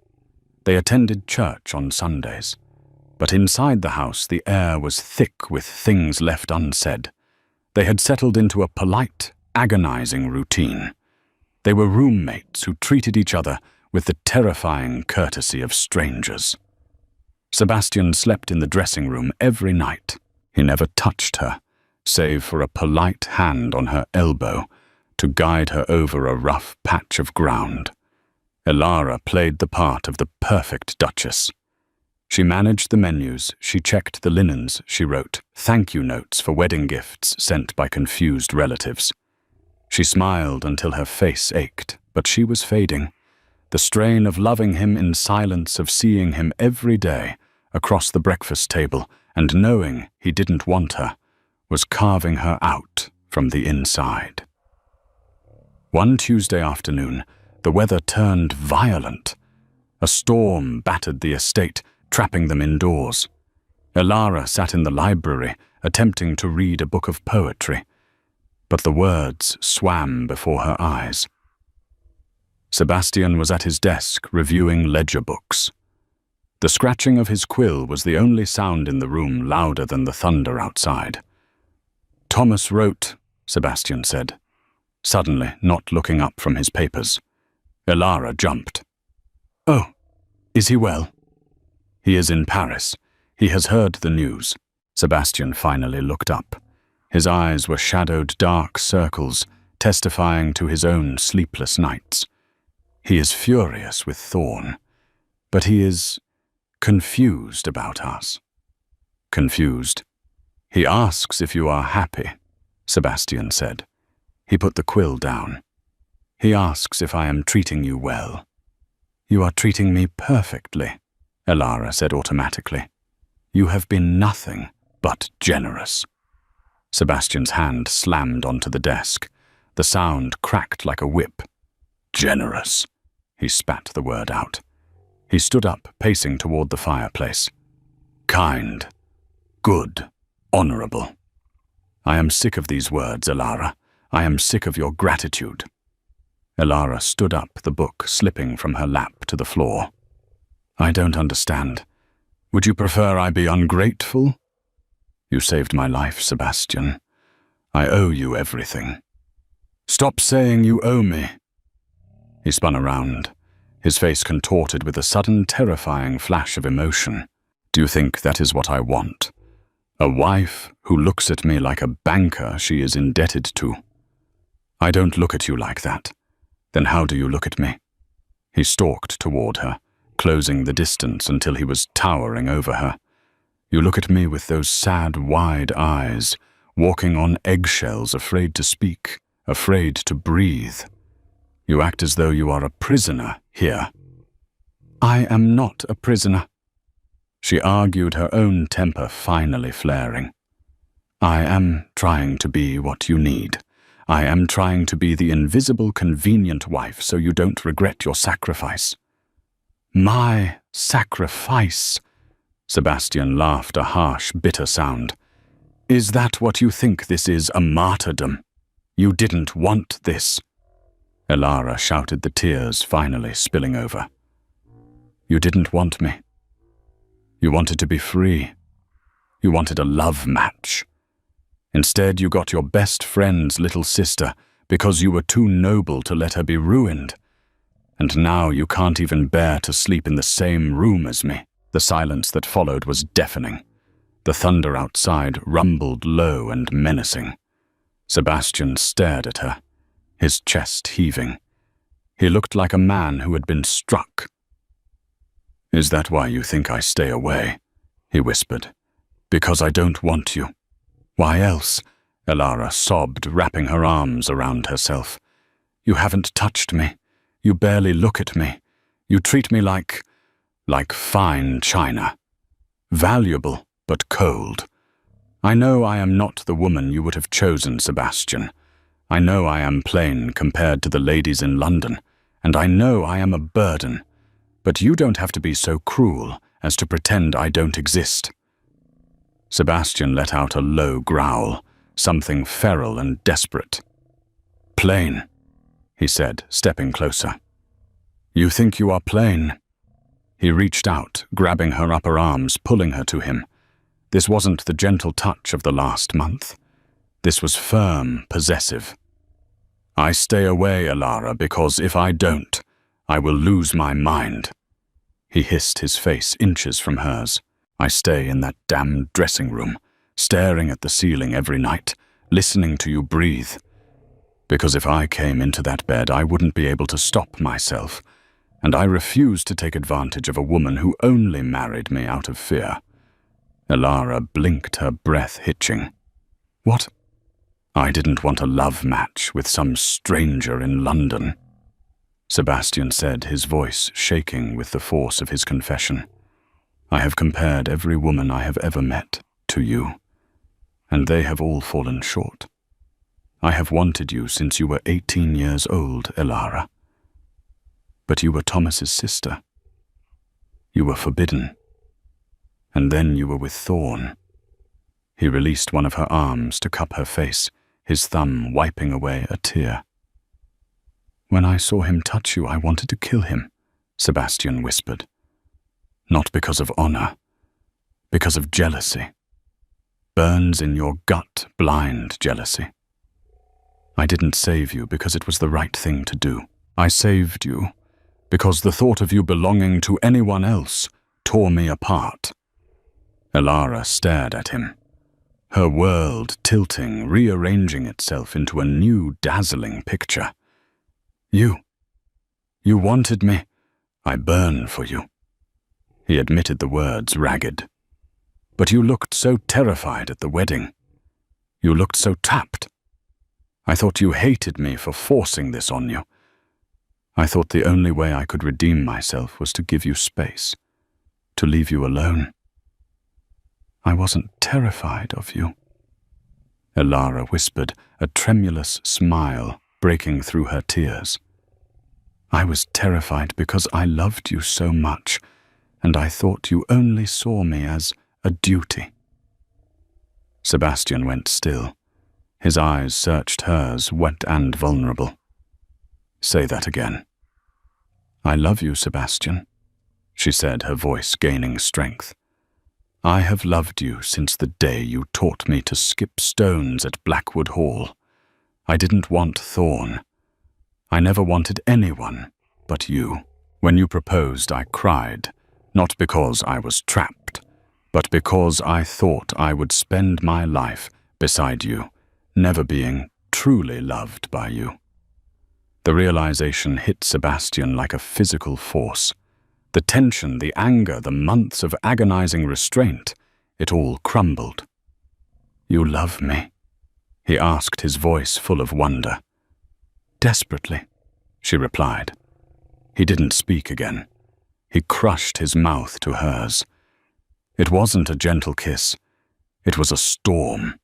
They attended church on Sundays. But inside the house, the air was thick with things left unsaid. They had settled into a polite, agonizing routine. They were roommates who treated each other with the terrifying courtesy of strangers. Sebastian slept in the dressing room every night. He never touched her, save for a polite hand on her elbow, to guide her over a rough patch of ground. Elara played the part of the perfect duchess. She managed the menus, she checked the linens, she wrote thank you notes for wedding gifts sent by confused relatives. She smiled until her face ached, but she was fading. The strain of loving him in silence, of seeing him every day across the breakfast table and knowing he didn't want her, was carving her out from the inside. One Tuesday afternoon, the weather turned violent. A storm battered the estate, trapping them indoors. Elara sat in the library, attempting to read a book of poetry, but the words swam before her eyes. Sebastian was at his desk, reviewing ledger books. The scratching of his quill was the only sound in the room louder than the thunder outside. "Thomas wrote," Sebastian said, suddenly not looking up from his papers. Elara jumped. "Oh, is he well?" "He is in Paris. He has heard the news." Sebastian finally looked up. His eyes were shadowed dark circles, testifying to his own sleepless nights. "He is furious with Thorn, but he is confused about us." "Confused? He asks if you are happy," Sebastian said. He put the quill down. "He asks if I am treating you well." "You are treating me perfectly," Elara said automatically. "You have been nothing but generous." Sebastian's hand slammed onto the desk. The sound cracked like a whip. "Generous." He spat the word out. He stood up, pacing toward the fireplace. "Kind. Good. Honorable. I am sick of these words, Elara. I am sick of your gratitude." Elara stood up, the book slipping from her lap to the floor. "I don't understand. Would you prefer I be ungrateful?" "You saved my life, Sebastian. I owe you everything." "Stop saying you owe me." He spun around, his face contorted with a sudden terrifying flash of emotion. "Do you think that is what I want? A wife who looks at me like a banker she is indebted to? I don't look at you like that. Then how do you look at me?" He stalked toward her, closing the distance until he was towering over her. "You look at me with those sad, wide eyes, walking on eggshells, afraid to speak, afraid to breathe. You act as though you are a prisoner here." "I am not a prisoner," she argued, her own temper finally flaring. "I am trying to be what you need. I am trying to be the invisible, convenient wife so you don't regret your sacrifice." "My sacrifice?" Sebastian laughed, a harsh, bitter sound. "Is that what you think this is, a martyrdom? You didn't want this." Elara shouted, the tears finally spilling over. "You didn't want me. You wanted to be free. You wanted a love match. Instead, you got your best friend's little sister because you were too noble to let her be ruined. And now you can't even bear to sleep in the same room as me." The silence that followed was deafening. The thunder outside rumbled low and menacing. Sebastian stared at her, his chest heaving. He looked like a man who had been struck. "Is that why you think I stay away?" he whispered. "Because I don't want you." "Why else?" Elara sobbed, wrapping her arms around herself. "You haven't touched me. You barely look at me. You treat me like fine china. Valuable, but cold. I know I am not the woman you would have chosen, Sebastian. I know I am plain compared to the ladies in London, and I know I am a burden. But you don't have to be so cruel as to pretend I don't exist." Sebastian let out a low growl, something feral and desperate. "Plain," he said, stepping closer. "You think you are plain?" He reached out, grabbing her upper arms, pulling her to him. This wasn't the gentle touch of the last month. This was firm, possessive. "I stay away, Elara, because if I don't, I will lose my mind." He hissed, his face inches from hers. "I stay in that damned dressing room, staring at the ceiling every night, listening to you breathe. Because if I came into that bed, I wouldn't be able to stop myself, and I refused to take advantage of a woman who only married me out of fear. Elara blinked, her breath hitching. What? I didn't want a love match with some stranger in London, Sebastian said, his voice shaking with the force of his confession. I have compared every woman I have ever met to you, and they have all fallen short. I have wanted you since you were 18 years old, Elara. But you were Thomas's sister. You were forbidden. And then you were with Thorn. He released one of her arms to cup her face, his thumb wiping away a tear. When I saw him touch you, I wanted to kill him, Sebastian whispered. Not because of honor, because of jealousy. Burns in your gut, blind jealousy. I didn't save you because it was the right thing to do. I saved you because the thought of you belonging to anyone else tore me apart. Elara stared at him, her world tilting, rearranging itself into a new, dazzling picture. You wanted me. I burn for you. He admitted the words ragged. But you looked so terrified at the wedding. You looked so tapped. I thought you hated me for forcing this on you. I thought the only way I could redeem myself was to give you space, to leave you alone. I wasn't terrified of you, Elara whispered, a tremulous smile breaking through her tears. I was terrified because I loved you so much, and I thought you only saw me as a duty. Sebastian went still. His eyes searched hers, wet and vulnerable. Say that again. I love you, Sebastian, she said, her voice gaining strength. I have loved you since the day you taught me to skip stones at Blackwood Hall. I didn't want Thorn. I never wanted anyone but you. When you proposed, I cried, not because I was trapped, but because I thought I would spend my life beside you, never being truly loved by you. The realization hit Sebastian like a physical force. The tension, the anger, the months of agonizing restraint, it all crumbled. You love me? He asked, his voice full of wonder. Desperately, she replied. He didn't speak again. He crushed his mouth to hers. It wasn't a gentle kiss. It was a storm.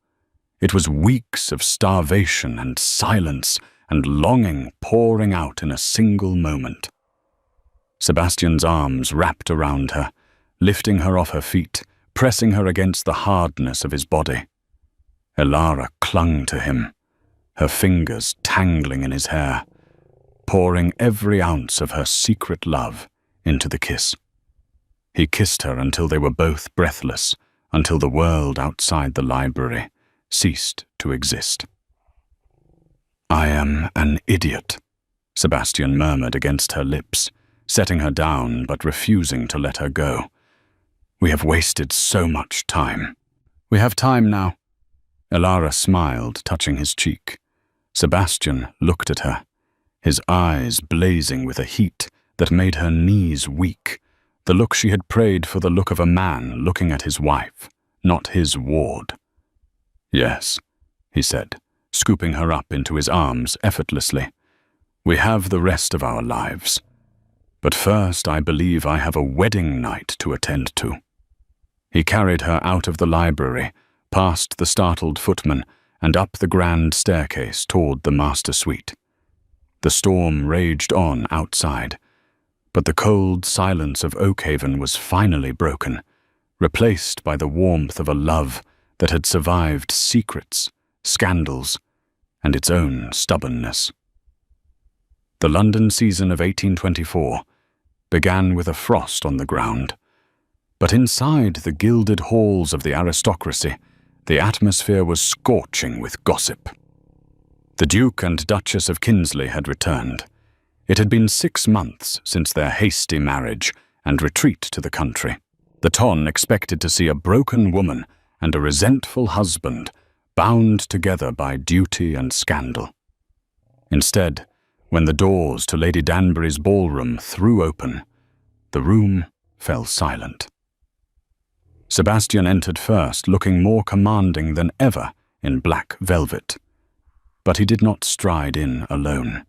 It was weeks of starvation and silence and longing pouring out in a single moment. Sebastian's arms wrapped around her, lifting her off her feet, pressing her against the hardness of his body. Elara clung to him, her fingers tangling in his hair, pouring every ounce of her secret love into the kiss. He kissed her until they were both breathless, until the world outside the library ceased to exist. I am an idiot, Sebastian murmured against her lips, setting her down but refusing to let her go. We have wasted so much time. We have time now. Elara smiled, touching his cheek. Sebastian looked at her, his eyes blazing with a heat that made her knees weak, the look she had prayed for, the look of a man looking at his wife, not his ward. Yes, he said, scooping her up into his arms effortlessly. We have the rest of our lives. But first, I believe I have a wedding night to attend to. He carried her out of the library, past the startled footman, and up the grand staircase toward the master suite. The storm raged on outside, but the cold silence of Oakhaven was finally broken, replaced by the warmth of a love that had survived secrets, scandals, and its own stubbornness. The London season of 1824 began with a frost on the ground, but inside the gilded halls of the aristocracy, the atmosphere was scorching with gossip. The Duke and Duchess of Kinsley had returned. It had been 6 months since their hasty marriage and retreat to the country. The Ton expected to see a broken woman and a resentful husband bound together by duty and scandal. Instead, when the doors to Lady Danbury's ballroom threw open, the room fell silent. Sebastian entered first, looking more commanding than ever in black velvet. But he did not stride in alone.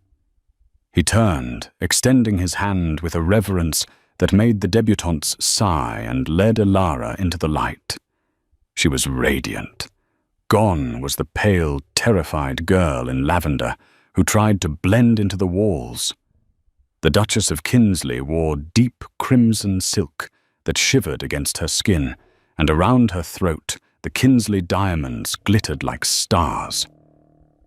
He turned, extending his hand with a reverence that made the debutantes sigh, and led Elara into the light. She was radiant. Gone was the pale, terrified girl in lavender who tried to blend into the walls. The Duchess of Kinsley wore deep crimson silk that shivered against her skin, and around her throat the Kinsley diamonds glittered like stars.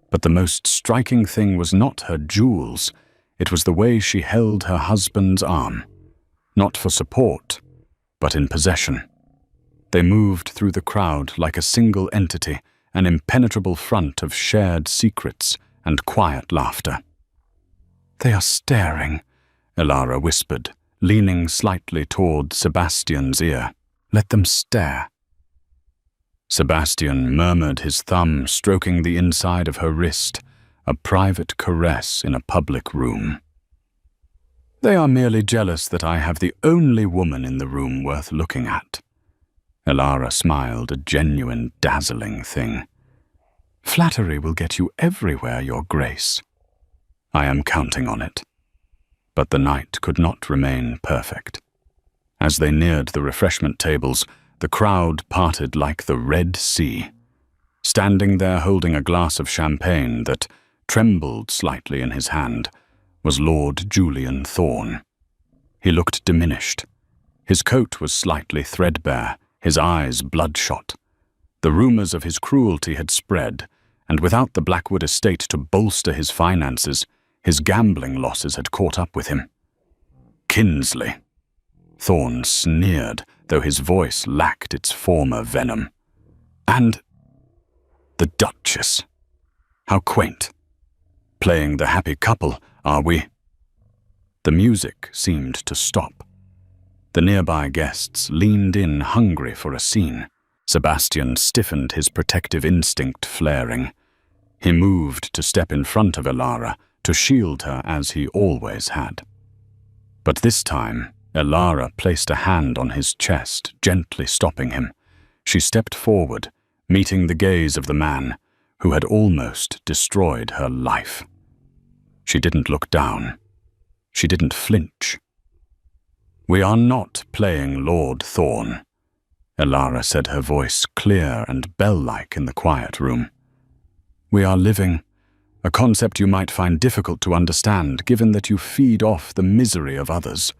But the most striking thing was not her jewels, it was the way she held her husband's arm, not for support, but in possession. They moved through the crowd like a single entity, an impenetrable front of shared secrets and quiet laughter. "They are staring," Elara whispered, leaning slightly toward Sebastian's ear. "Let them stare." Sebastian murmured, his thumb stroking the inside of her wrist, a private caress in a public room. "They are merely jealous that I have the only woman in the room worth looking at." Elara smiled, a genuine, dazzling thing. "Flattery will get you everywhere, Your Grace." "I am counting on it." But the night could not remain perfect. As they neared the refreshment tables, the crowd parted like the Red Sea. Standing there holding a glass of champagne that trembled slightly in his hand was Lord Julian Thorne. He looked diminished. His coat was slightly threadbare, his eyes bloodshot. The rumors of his cruelty had spread, and without the Blackwood estate to bolster his finances, his gambling losses had caught up with him. "Kinsley," Thorne sneered, though his voice lacked its former venom. "And the Duchess. How quaint. Playing the happy couple, are we?" The music seemed to stop. The nearby guests leaned in, hungry for a scene. Sebastian stiffened, his protective instinct flaring. He moved to step in front of Elara, to shield her as he always had. But this time, Elara placed a hand on his chest, gently stopping him. She stepped forward, meeting the gaze of the man who had almost destroyed her life. She didn't look down. She didn't flinch. "We are not playing Lord Thorne," Elara said, her voice clear and bell-like in the quiet room. "We are living, a concept you might find difficult to understand given that you feed off the misery of others."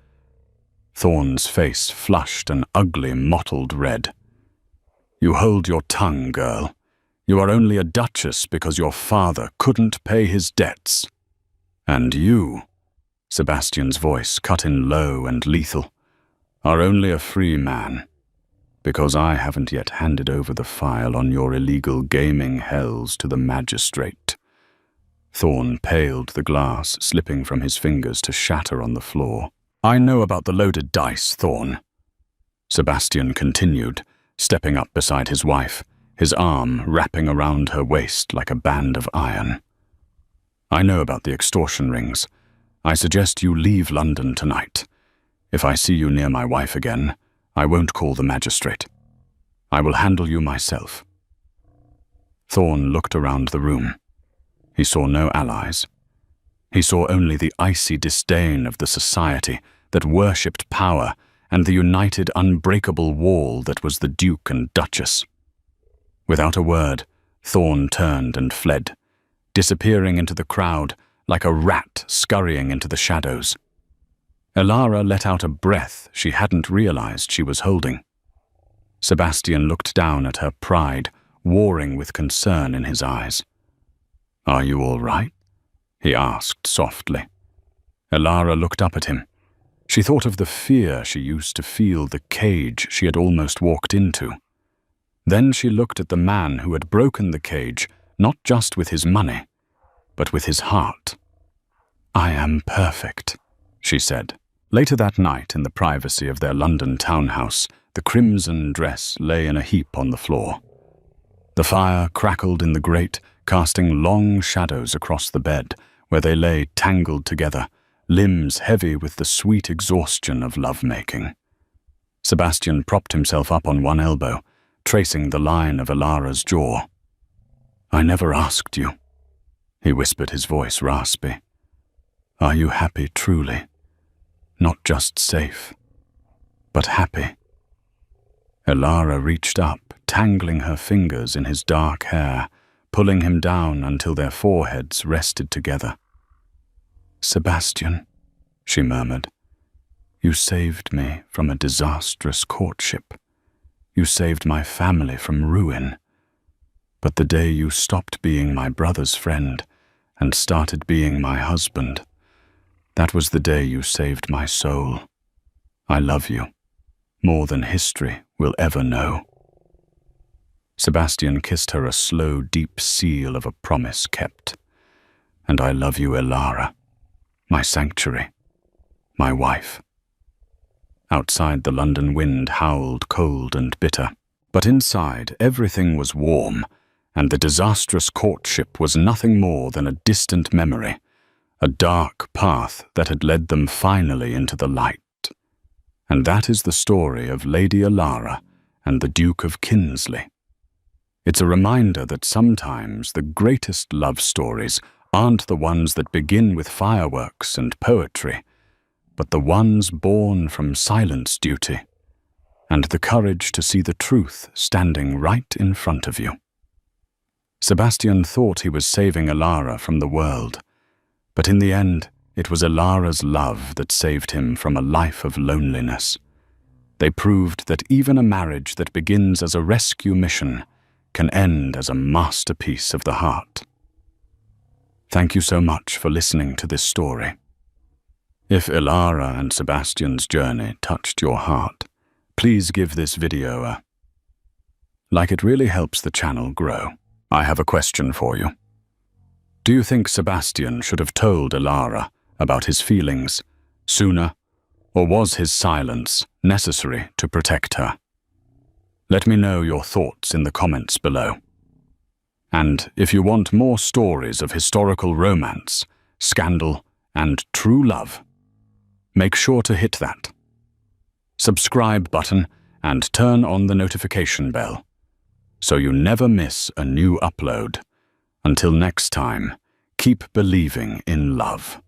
Thorne's face flushed an ugly, mottled red. "You hold your tongue, girl. You are only a duchess because your father couldn't pay his debts. And you," Sebastian's voice cut in low and lethal, "are only a free man, because I haven't yet handed over the file on your illegal gaming hells to the magistrate." Thorne paled, the glass slipping from his fingers to shatter on the floor. "I know about the loaded dice, Thorne," Sebastian continued, stepping up beside his wife, his arm wrapping around her waist like a band of iron. "I know about the extortion rings. I suggest you leave London tonight. If I see you near my wife again, I won't call the magistrate. I will handle you myself." Thorne looked around the room. He saw no allies. He saw only the icy disdain of the society that worshipped power and the united, unbreakable wall that was the Duke and Duchess. Without a word, Thorne turned and fled, disappearing into the crowd like a rat scurrying into the shadows. Elara let out a breath she hadn't realized she was holding. Sebastian looked down at her pride, warring with concern in his eyes. "Are you all right?" he asked softly. Elara looked up at him. She thought of the fear she used to feel, the cage she had almost walked into. Then she looked at the man who had broken the cage, not just with his money, but with his heart. "I am perfect," she said. Later that night, in the privacy of their London townhouse, the crimson dress lay in a heap on the floor. The fire crackled in the grate, casting long shadows across the bed, where they lay tangled together, limbs heavy with the sweet exhaustion of lovemaking. Sebastian propped himself up on one elbow, tracing the line of Ilara's jaw. "I never asked you," he whispered, his voice raspy. "Are you happy truly? Not just safe, but happy?" Ilara reached up, tangling her fingers in his dark hair, pulling him down until their foreheads rested together. "Sebastian," she murmured, "you saved me from a disastrous courtship. You saved my family from ruin. But the day you stopped being my brother's friend and started being my husband, that was the day you saved my soul. I love you, more than history will ever know." Sebastian kissed her a slow, deep seal of a promise kept. "And I love you, Ilara, my sanctuary, my wife." Outside, the London wind howled cold and bitter, but inside everything was warm, and the disastrous courtship was nothing more than a distant memory, a dark path that had led them finally into the light. And that is the story of Lady Ilara and the Duke of Kinsley. It's a reminder that sometimes the greatest love stories aren't the ones that begin with fireworks and poetry, but the ones born from silence duty, and the courage to see the truth standing right in front of you. Sebastian thought he was saving Ilara from the world, but in the end, it was Ilara's love that saved him from a life of loneliness. They proved that even a marriage that begins as a rescue mission can end as a masterpiece of the heart. Thank you so much for listening to this story. If Ilara and Sebastian's journey touched your heart, please give this video a like. It really helps the channel grow. I have a question for you. Do you think Sebastian should have told Ilara about his feelings sooner, or was his silence necessary to protect her? Let me know your thoughts in the comments below. And if you want more stories of historical romance, scandal, and true love, make sure to hit that subscribe button and turn on the notification bell so you never miss a new upload. Until next time, keep believing in love.